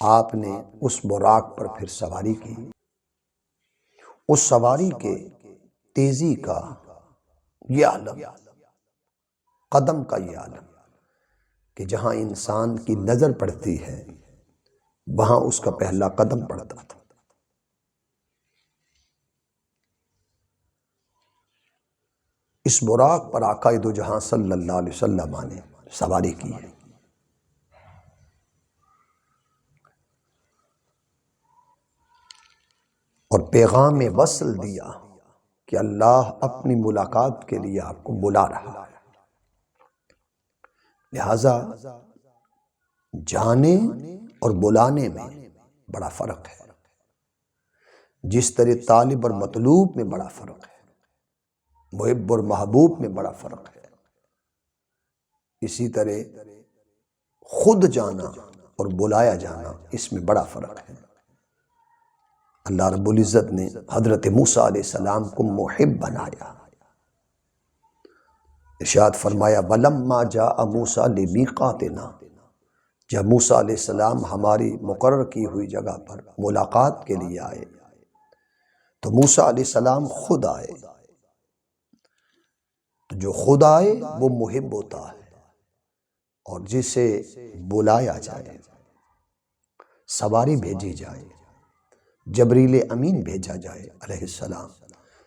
آپ نے اس براق پر پھر سواری کی۔ اس سواری کے تیزی کا یہ عالم، قدم کا یہ عالم کہ جہاں انسان کی نظر پڑتی ہے وہاں اس کا پہلا قدم پڑتا تھا۔ اس براق پر آقا دو جہاں صلی اللہ علیہ وسلم نے سواری کی ہے۔ اور پیغام وصل دیا کہ اللہ اپنی ملاقات کے لیے آپ کو بلا رہا ہے، لہذا جانے اور بلانے میں بڑا فرق ہے۔ جس طرح طالب اور مطلوب میں بڑا فرق ہے، محب اور محبوب میں بڑا فرق ہے، اسی طرح خود جانا اور بلایا جانا اس میں بڑا فرق ہے۔ اللہ رب العزت نے حضرت موسیٰ علیہ السلام کو محب بنایا۔ ارشاد فرمایا وَلَمَّا جَاءَ مُوسَىٰ لِمِيقَاتِنَا، جب موسیٰ علیہ السلام ہماری مقرر کی ہوئی جگہ پر ملاقات کے لیے آئے تو موسیٰ علیہ السلام خود آئے۔ جو خود آئے وہ محب ہوتا ہے، اور جسے بلایا جائے، سواری بھیجی جائے، جبریل امین بھیجا جائے علیہ السلام،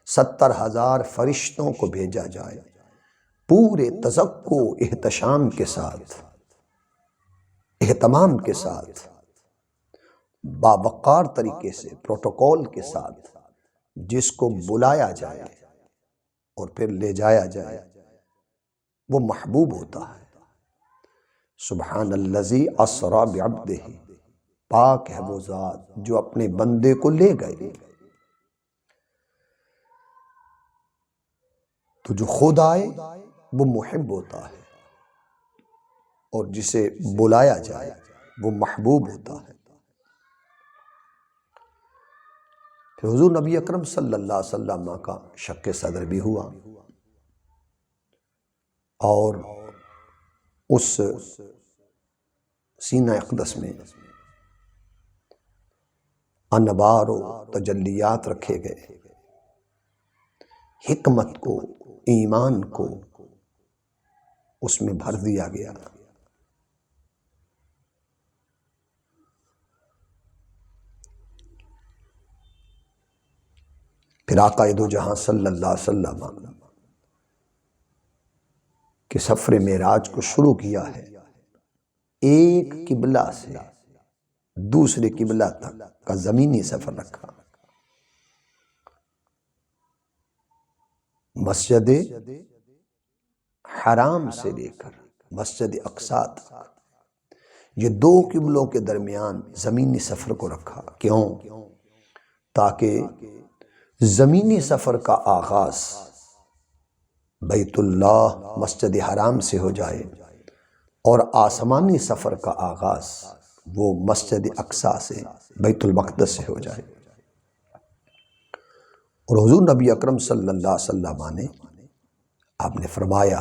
70,000 فرشتوں کو بھیجا جائے، پورے تزکو احتشام کے ساتھ، اہتمام کے ساتھ، باوقار طریقے سے، پروٹوکول کے ساتھ جس کو بلایا جائے اور پھر لے جایا جائے، وہ محبوب ہوتا ہے۔ سبحان الذی اسریٰ بعبدہ، پاک ہے وہ ذات جو اپنے بندے کو لے گئے۔ تو جو خود آئے وہ محب ہوتا ہے، اور جسے بلایا جائے وہ محبوب ہوتا ہے۔ پھر حضور نبی اکرم صلی اللہ علیہ وسلم کا شق صدر بھی ہوا، اور اس سینہ اقدس میں انوار و تجلیات رکھے گئے، حکمت کو، ایمان کو اس میں بھر دیا گیا۔ پھر آقا دو جہاں صلی اللہ علیہ وسلم کہ سفر معراج کو شروع کیا ہے، ایک قبلہ سے دوسرے قبلہ تک کا زمینی سفر رکھا۔ مسجد حرام سے لے کر مسجد اقصیٰ تک، یہ دو قبلوں کے درمیان زمینی سفر کو رکھا۔ کیوں؟ تاکہ زمینی سفر کا آغاز بیت اللہ مسجد حرام سے ہو جائے، اور آسمانی سفر کا آغاز وہ مسجد اقصیٰ سے، بیت المقدس سے ہو جائے۔ اور حضور نبی اکرم صلی اللہ علیہ وسلم نے آپ نے فرمایا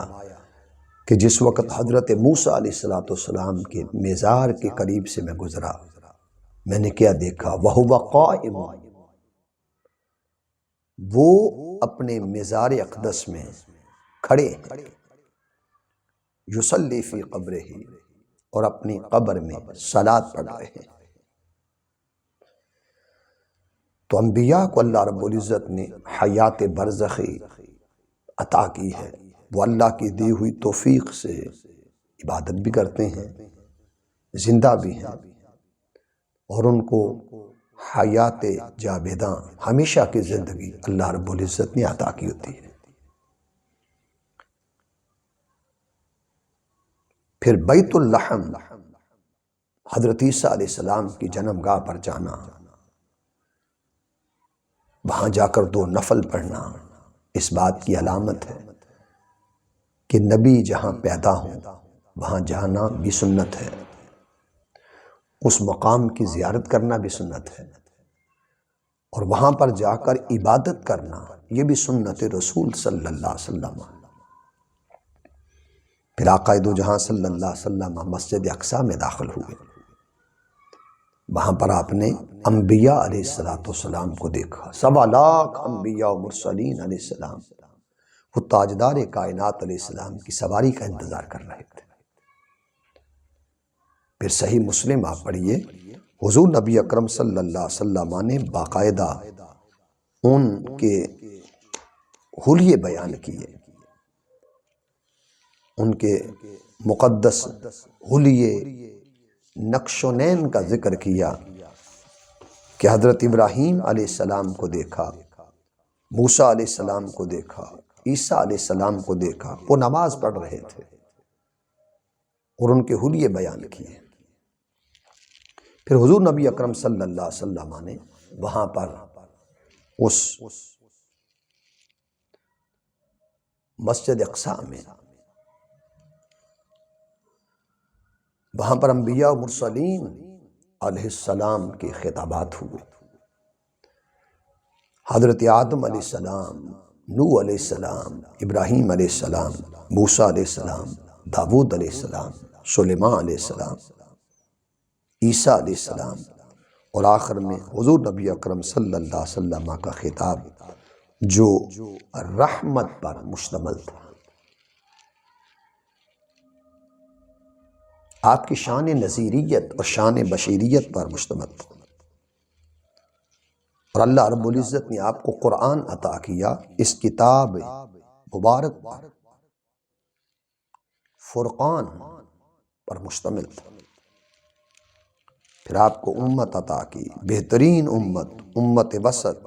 کہ جس وقت حضرت موسیٰ علیہ السلام کے مزار کے قریب سے میں گزرا، میں نے کیا دیکھا؟ وَهُوَ قَائِمٌ، وہ اپنے مزار اقدس میں کھڑے ہیں، یصلی فی قبرہ، اور اپنی قبر میں صلاۃ پڑھ رہے ہیں۔ تو انبیاء کو اللہ رب العزت نے حیات برزخی عطا کی ہے، وہ اللہ کی دی ہوئی توفیق سے عبادت بھی کرتے ہیں، زندہ بھی ہیں، اور ان کو حیات جاوداں، ہمیشہ کی زندگی اللہ رب العزت نے عطا کی ہوتی ہے۔ پھر بیت اللحم، حضرت عیسیٰ علیہ السلام کی جنم گاہ پر جانا، وہاں جا کر 2 نفل پڑھنا، اس بات کی علامت ہے کہ نبی جہاں پیدا ہوں وہاں جانا بھی سنت ہے، اس مقام کی زیارت کرنا بھی سنت ہے، اور وہاں پر جا کر عبادت کرنا یہ بھی سنت رسول صلی اللہ علیہ وسلم۔ پھر آقا دو جہاں صلی اللہ علیہ وسلم مسجد اقصیٰ میں داخل ہوئے، وہاں پر آپ نے انبیاء علیہ السلام کو دیکھا، 1.25 انبیاء و مرسلین علیہ السلام، وہ تاجدار کائنات علیہ السلام کی سواری کا انتظار کر رہے تھے۔ پھر صحیح مسلم آپ پڑھیے، حضور نبی اکرم صلی اللہ علیہ وسلم نے باقاعدہ ان کے حلیے بیان کیے، ان کے مقدس حلیے نقش و نین کا ذکر کیا کہ حضرت ابراہیم علیہ السلام کو دیکھا، موسیٰ علیہ السلام کو دیکھا، عیسیٰ علیہ السلام کو دیکھا، وہ نماز پڑھ رہے تھے اور ان کے حلیے بیان کیے۔ پھر حضور نبی اکرم صلی اللہ علیہ وسلم نے وہاں پر اس مسجد اقصیٰ میں وہاں پر انبیاء و مرسلین علیہ السلام کے خطابات ہوئے۔ حضرت آدم علیہ السلام، نوح علیہ السلام، ابراہیم علیہ السلام، موسیٰ علیہ السلام، داؤد علیہ السلام، سلیمان علیہ السلام، عیسیٰ علیہ السلام، اور آخر میں حضور نبی اکرم صلی اللہ علیہ وسلم کا خطاب جو رحمت پر مشتمل تھا، آپ کی شان نذیریت اور شان بشیریت پر مشتمل تھا۔ اور اللہ رب العزت نے آپ کو قرآن عطا کیا، اس کتاب مبارک پر، فرقان پر مشتمل تھا۔ پھر آپ کو امت عطا کی، بہترین امت، امت وسط،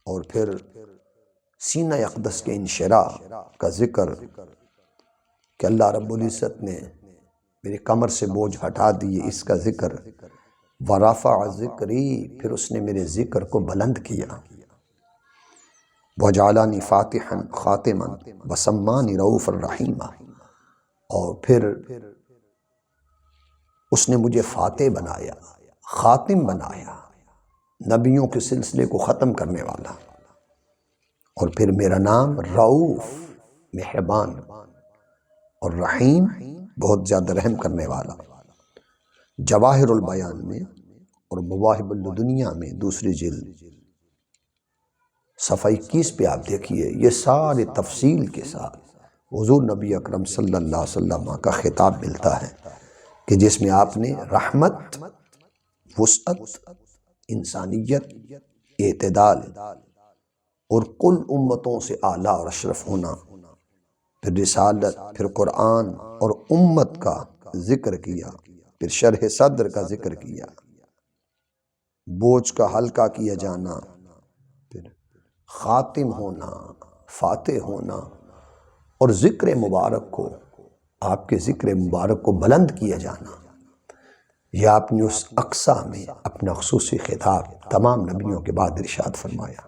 اور پھر سینہ اقدس کے انشراح کا ذکر کہ اللہ رب العزت نے میری کمر سے بوجھ ہٹا دیے، اس کا ذکر، ورفع ذکری، پھر اس نے میرے ذکر کو بلند کیا، وجعلنی فاتحا خاتما وسمانی رؤوفا رحیما، اور پھر اس نے مجھے فاتح بنایا، خاتم بنایا، نبیوں کے سلسلے کو ختم کرنے والا، اور پھر میرا نام رؤوف، مہربان، اور رحیم، بہت زیادہ رحم کرنے والا۔ جواہر البیان میں اور مواہب الدنیا میں دوسری جلد صفحہ 21 پہ آپ دیکھیے، یہ سارے تفصیل کے ساتھ حضور نبی اکرم صلی اللہ علیہ وسلم کا خطاب ملتا ہے کہ جس میں آپ نے رحمت، وسعت، انسانیت، اعتدال اور کل امتوں سے اعلیٰ اور اشرف ہونا، پھر رسالت، پھر قرآن اور امت کا ذکر کیا، پھر شرح صدر کا ذکر کیا، بوجھ کا ہلکا کیا جانا، پھر خاتم ہونا، فاتح ہونا، اور ذکر مبارک کو، آپ کے ذکر مبارک کو بلند کیا جانا، یہ آپ نے اس اقصیٰ میں اپنا خصوصی خطاب تمام نبیوں کے بعد ارشاد فرمایا۔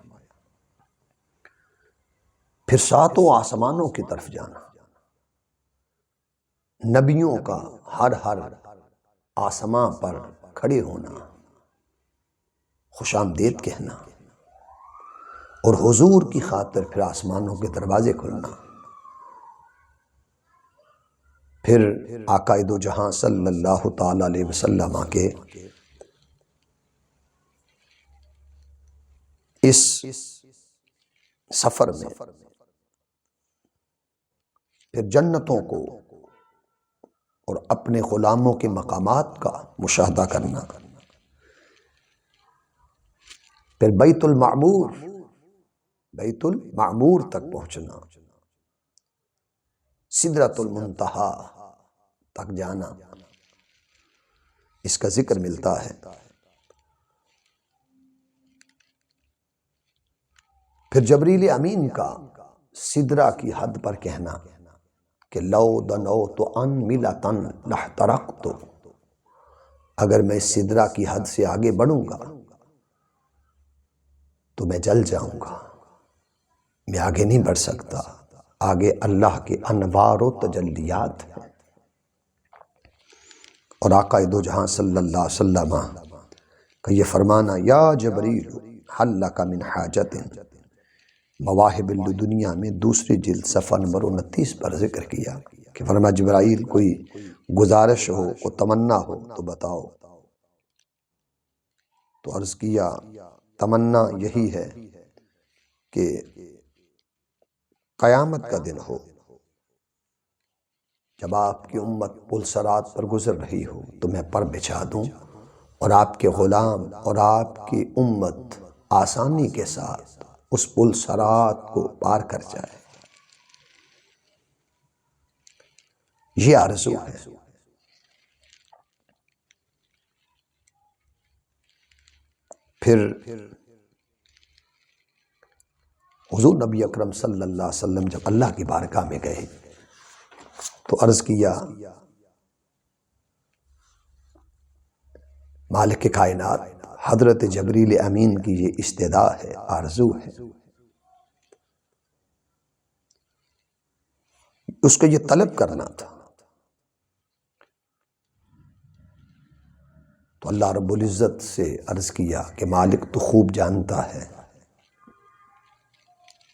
پھر ساتوں آسمانوں کی طرف جانا، نبیوں کا ہر آسماں پر کھڑے ہونا، خوش آمدید کہنا، اور حضور کی خاطر پھر آسمانوں کے دروازے کھلنا، پھر آقا دو جہاں صلی اللہ تعالی علیہ وسلم کے اس سفر میں پھر جنتوں کو اور اپنے غلاموں کے مقامات کا مشاہدہ کرنا، پھر بیت المعمور تک پہنچنا، سدرۃ المنتہا تک جانا، اس کا ذکر ملتا ہے۔ پھر جبریل امین کا سدرہ کی حد پر کہنا کہ لو دنوت ان ملتن لاحترقت، اگر میں سدرہ کی حد سے آگے بڑھوں گا تو میں جل جاؤں گا، میں آگے نہیں بڑھ سکتا، آگے اللہ کے انوار و تجلیات ہیں۔ اور آقا دو جہاں صلی اللہ علیہ وسلم کا یہ فرمانا، یا جبریل حل لک من حاجت، مواہب الدنیا میں دوسری جلد صفحہ نمبر 29 پر ذکر کیا کہ فرمایا جبرائیل کوئی گزارش ہو، کو تمنا ہو تو بتاؤ۔ تو عرض کیا تمنا یہی ہے کہ قیامت کا دن ہو، جب آپ کی امت پل صراط پر گزر رہی ہو تو میں پر بچھا دوں اور آپ کے غلام اور آپ کی امت آسانی کے ساتھ اس پل صراط کو پار کر جائے۔ یہ آرزو ہے۔ پھر حضور نبی اکرم صلی اللہ علیہ وسلم جب اللہ کی بارگاہ میں گئے تو عرض کیا مالک کائنات، حضرت جبریل امین کی یہ استدعا ہے، آرزو ہے، اس کو یہ طلب کرنا تھا۔ تو اللہ رب العزت سے عرض کیا کہ مالک تو خوب جانتا ہے،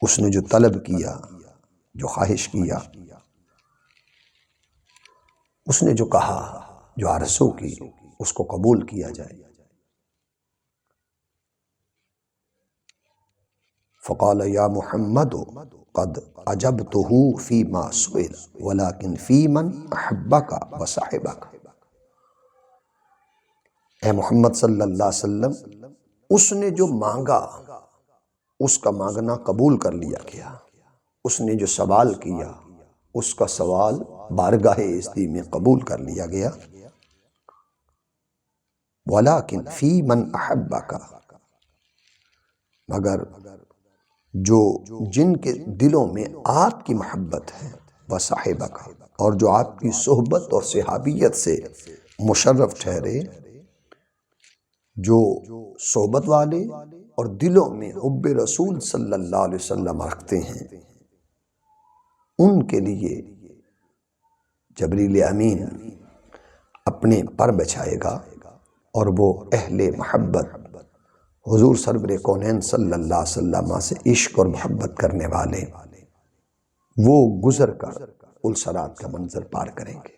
اس نے جو طلب کیا، جو خواہش کیا، اس نے جو کہا، جو آرزو کی، اس کو قبول کیا جائے۔ فقال یا محمد قد عجبتہ فیما سئل ولکن فی من احبک وصحبک۔ اے محمد صلی اللہ علیہ وسلم، اس نے جو مانگا اس کا مانگنا قبول کر لیا گیا، اس نے جو سوال کیا اس کا سوال بارگاہ عزتی میں قبول کر لیا گیا۔ ولیکن فی من احبک، مگر جو جن کے دلوں میں آپ کی محبت ہے، وصحبک، اور جو آپ کی صحبت اور صحابیت سے مشرف ٹھہرے، جو صحبت والے اور دلوں میں حب رسول صلی اللہ علیہ وسلم رکھتے ہیں، ان کے لیے جبریل امین اپنے پر بچھائے گا اور وہ اہل محبت حضور سرور کونین صلی اللہ علیہ وسلم سے عشق اور محبت کرنے والے وہ گزر کر پل صراط کا منظر پار کریں گے۔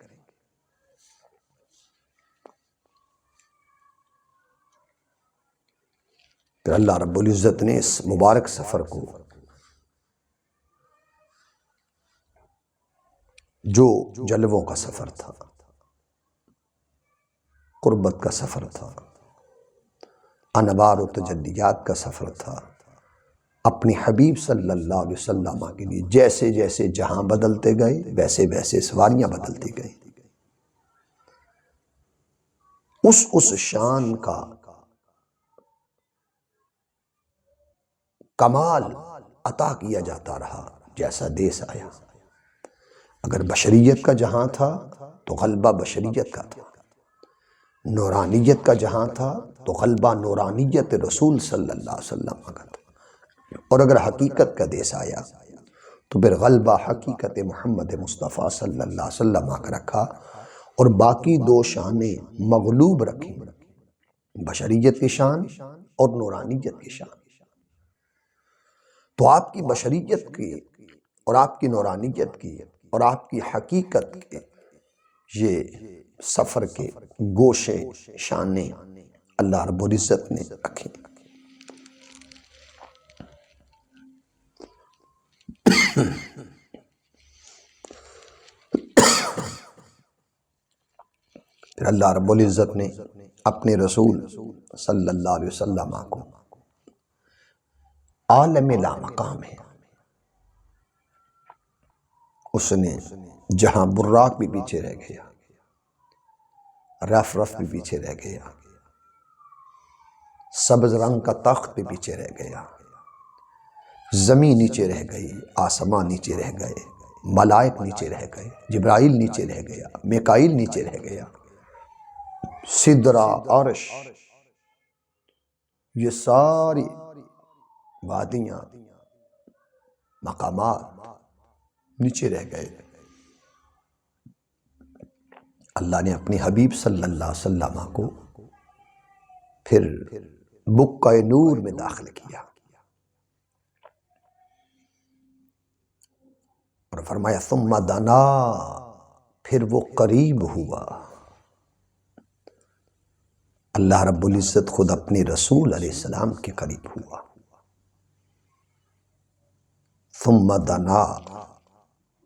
پھر اللہ رب العزت نے اس مبارک سفر کو، جو جلووں کا سفر تھا، قربت کا سفر تھا، انوار و تجلیات کا سفر تھا، اپنی حبیب صلی اللہ علیہ وسلم کے لیے جیسے جیسے جہاں بدلتے گئے ویسے ویسے سواریاں بدلتی گئی، اس شان کا کمال عطا کیا جاتا رہا جیسا دیس آیا۔ اگر بشریت کا جہاں تھا تو غلبہ بشریت کا تھا، نورانیت کا جہاں تھا تو غلبہ نورانیت رسول صلی اللہ علیہ وسلم کا تھا، اور اگر حقیقت کا دیس آیا تو پھر غلبہ حقیقت محمد مصطفیٰ صلی اللہ علیہ وسلم کا رکھا، اور باقی دو شانیں مغلوب رکھیں، بشریت کی شان اور نورانیت کی شان۔ تو آپ کی بشریت کی اور آپ کی نورانیت کی اور آپ کی حقیقت کے یہ سفر کے گوشے شانیں اللہ رب العزت نے رکھی۔ پھر اللہ رب العزت نے اپنے رسول صلی اللہ علیہ وسلم کو عالم لا مقام ہے، اس نے جہاں براق بھی پیچھے رہ گیا، رف رف بھی پیچھے رہ گیا، سبز رنگ کا تخت بھی پیچھے رہ گیا، زمین نیچے رہ گئی، آسمان نیچے رہ گئے، ملائک نیچے رہ گئے، جبرائیل نیچے رہ گیا، میکائیل نیچے رہ گیا، سدرہ، عرش، یہ ساری وادیاں، مقامات نیچے رہ گئے۔ اللہ نے اپنی حبیب صلی اللہ علیہ وسلم کو پھر بقعہ نور میں داخل کیا اور فرمایا ثم دنا، پھر وہ قریب ہوا۔ اللہ رب العزت خود اپنے رسول علیہ السلام کے قریب ہوا۔ ثم دنا،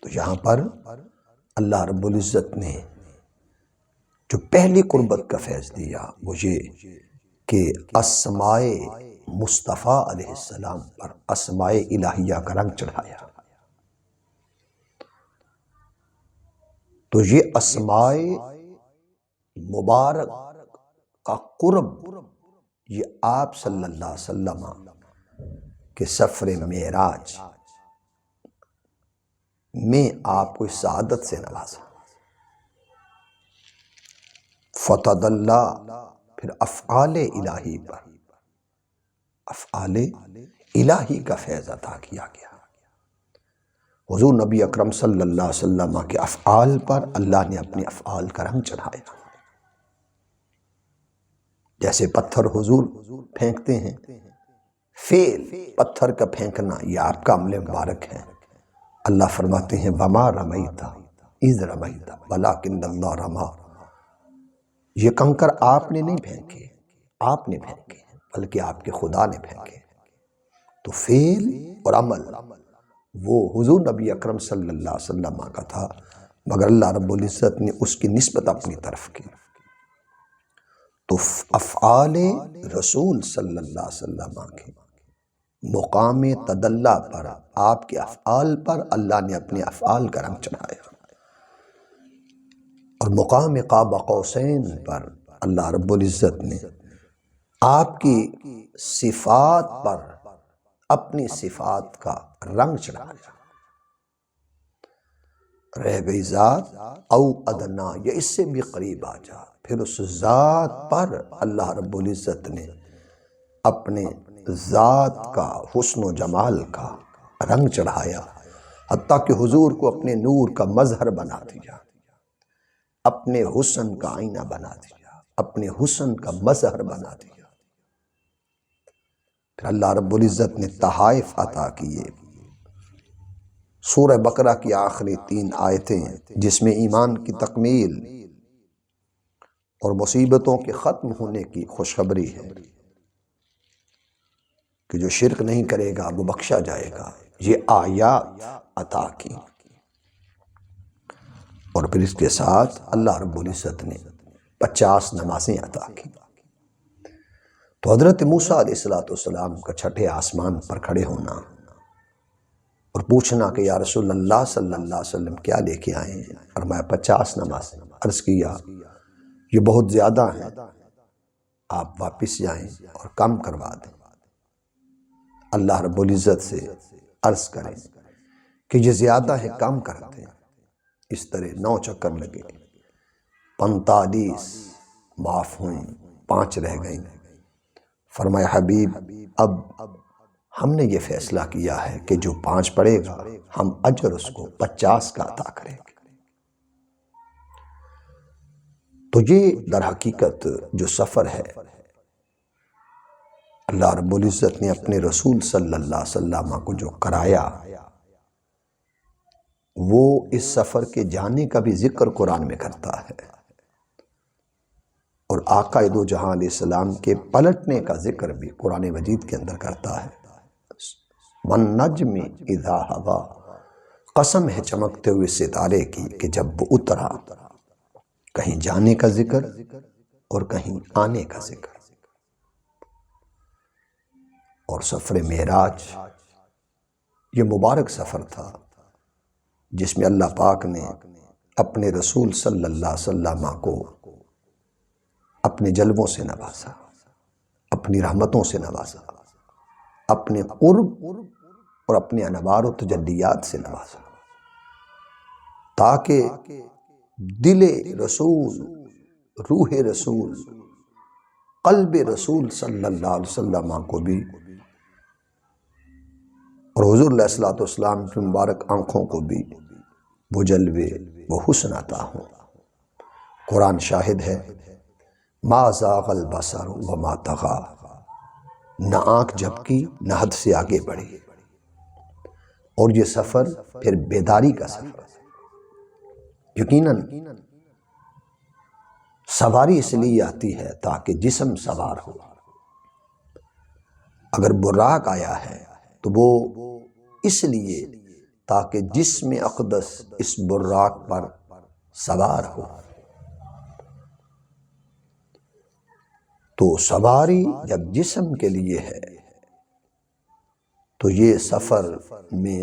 تو یہاں پر اللہ رب العزت نے جو پہلی قربت کا فیض دیا وہ یہ کہ اسماء مصطفیٰ علیہ السلام پر اسماء الہیہ کا رنگ چڑھایا۔ تو یہ اسماء مبارک کا قرب یہ آپ صلی اللہ علیہ وسلم کے سفر معراج میں آپ کو اس سعادت سے نوازا۔ فتد اللہ، پھر افعال الہی پر افعال الہی کا فیض عطا کیا گیا۔ حضور نبی اکرم صلی اللہ علیہ وسلم کے افعال پر اللہ نے اپنے افعال کا رنگ چڑھایا۔ جیسے پتھر حضور پھینکتے ہیں، فعل پتھر کا پھینکنا یہ آپ کا عمل مبارک ہے۔ اللہ فرماتے ہیں وما رمیت اذ رمیت ولکن اللہ رمی، یہ کنکر آپ نے نہیں پھینکے، آپ نے پھینکے بلکہ آپ کے خدا نے پھینکے۔ تو فعل اور عمل وہ حضور نبی اکرم صلی اللہ علیہ وسلم کا تھا، مگر اللہ رب العزت نے اس کی نسبت اپنی طرف کی۔ تو افعال رسول صلی اللہ علیہ وسلم کے مقام تدلہ پر، آپ کے افعال پر اللہ نے اپنے افعال کا رنگ چڑھایا، اور مقام قاب قوسین پر اللہ رب العزت نے آپ کی صفات پر اپنی صفات کا رنگ چڑھایا۔ رہ گئی ذات او ادنا، یا اس سے بھی قریب آ جا، پھر اس ذات پر اللہ رب العزت نے اپنے ذات کا حسن و جمال کا رنگ چڑھایا، حتیٰ کہ حضور کو اپنے نور کا مظہر بنا دیا، اپنے حسن کا آئینہ بنا دیا، اپنے حسن کا مظہر بنا دیا۔ پھر اللہ رب العزت نے تحائف عطا کیے۔ سورہ بقرہ کی آخری 3 آیتیں جس میں ایمان کی تکمیل اور مصیبتوں کے ختم ہونے کی خوشخبری ہے کہ جو شرک نہیں کرے گا وہ بخشا جائے گا، یہ آیات عطا کی، اور پھر اس کے ساتھ اللہ رب العزت نے 50 نمازیں عطا کی۔ تو حضرت موسیٰ علیہ السلام کا چھٹے آسمان پر کھڑے ہونا اور پوچھنا کہ یا رسول اللہ صلی اللہ علیہ وسلم کیا لے کے آئے ہیں، اور میں 50 نمازیں، عرض کیا یہ بہت زیادہ ہیں، آپ واپس جائیں اور کم کروا دیں۔ اللہ رب العزت سے عرض کریں کہ یہ زیادہ ہے، کم کر دیں۔ اس طرح 9 چکر لگے، 45 معاف ہوئیں، 5 رہ گئیں۔ فرمایا حبیب اب ہم نے یہ فیصلہ کیا ہے کہ جو 5 پڑے گا ہم اجر اس کو 50 کا عطا کریں گے۔ تو یہ در حقیقت جو سفر ہے اللہ رب العزت نے اپنے رسول صلی اللہ علیہ وسلم کو جو کرایا، وہ اس سفر کے جانے کا بھی ذکر قرآن میں کرتا ہے، اور آقا دو جہاں علیہ السلام کے پلٹنے کا ذکر بھی قرآن مجید کے اندر کرتا ہے۔ وَالنَّجْمِ اِذَا هَوَىٰ، قسم ہے چمکتے ہوئے ستارے کی کہ جب وہ اترا، کہیں جانے کا ذکر اور کہیں آنے کا ذکر۔ اور سفر معراج یہ مبارک سفر تھا جس میں اللہ پاک نے اپنے رسول صلی اللہ علیہ وسلم کو اپنے جلووں سے نوازا، اپنی رحمتوں سے نوازا، اپنے قرب اور اپنے انوار و تجلیات سے نوازا، تاکہ دل رسول، روح رسول، قلب رسول صلی اللہ علیہ وسلم کو بھی اور حضور علیہ السلام کی مبارک آنکھوں کو بھی وہ جلوے، وہ حسن عطا ہوں۔ قرآن شاہد ہے ما زاغ البصر وما طغى، نہ آنکھ جھپکی نہ حد سے آگے بڑھی۔ اور یہ سفر پھر بیداری کا سفر ہے، یقیناً سواری اس لیے آتی ہے تاکہ جسم سوار ہو۔ اگر براق آیا ہے تو وہ اس لیے تاکہ جسم اقدس اس براق پر سوار ہو۔ تو سواری جب جسم کے لیے ہے تو یہ سفر میں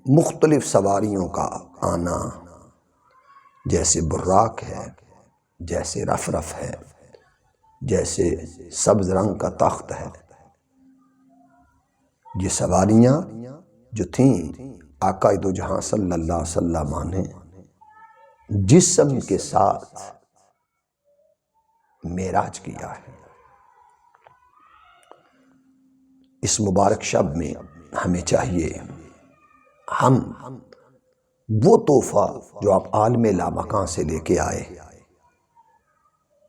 مختلف سواریوں کا آنا، جیسے براق ہے، جیسے رفرف ہے، جیسے سبز رنگ کا تخت ہے، یہ سواریاں جو تھیں آقا دو جہاں صلی اللہ علیہ وسلم نے جسم کے ساتھ معراج کیا ہے۔ اس مبارک شب میں ہمیں چاہیے ہم وہ تحفہ جو آپ عالم لامکان سے لے کے آئے،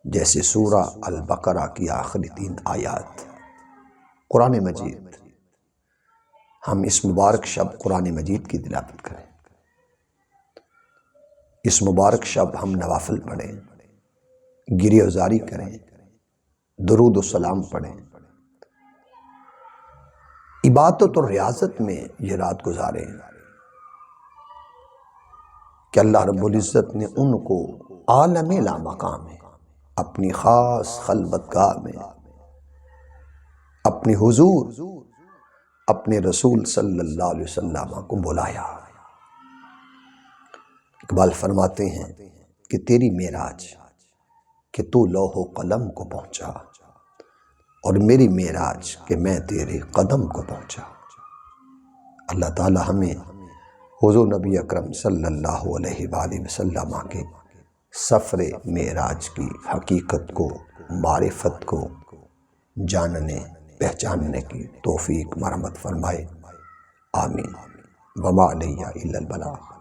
جیسے سورہ البقرہ کی آخری 3 آیات، قرآن مجید، ہم اس مبارک شب قرآن مجید کی تلاوت کریں، اس مبارک شب ہم نوافل پڑھیں، گریہ وزاری کریں، درود و سلام پڑھیں، عبادت اور ریاضت میں یہ رات گزاریں کہ اللہ رب العزت نے ان کو عالم لامکان میں اپنی خاص خلوت گاہ میں اپنی حضور اپنے رسول صلی اللہ علیہ وسلم کو بلایا۔ اقبال فرماتے ہیں کہ تیری معراج کہ تو لوح و قلم کو پہنچا، اور میری معراج کہ میں تیرے قدم کو پہنچا۔ اللہ تعالی ہمیں حضور نبی اکرم صلی اللہ علیہ وآلہ وسلم کے سفر معراج کی حقیقت کو، معرفت کو جاننے پہچاننے کی توفیق مرحمت فرمائے، آمین۔ وما علیہ الا البلاغ۔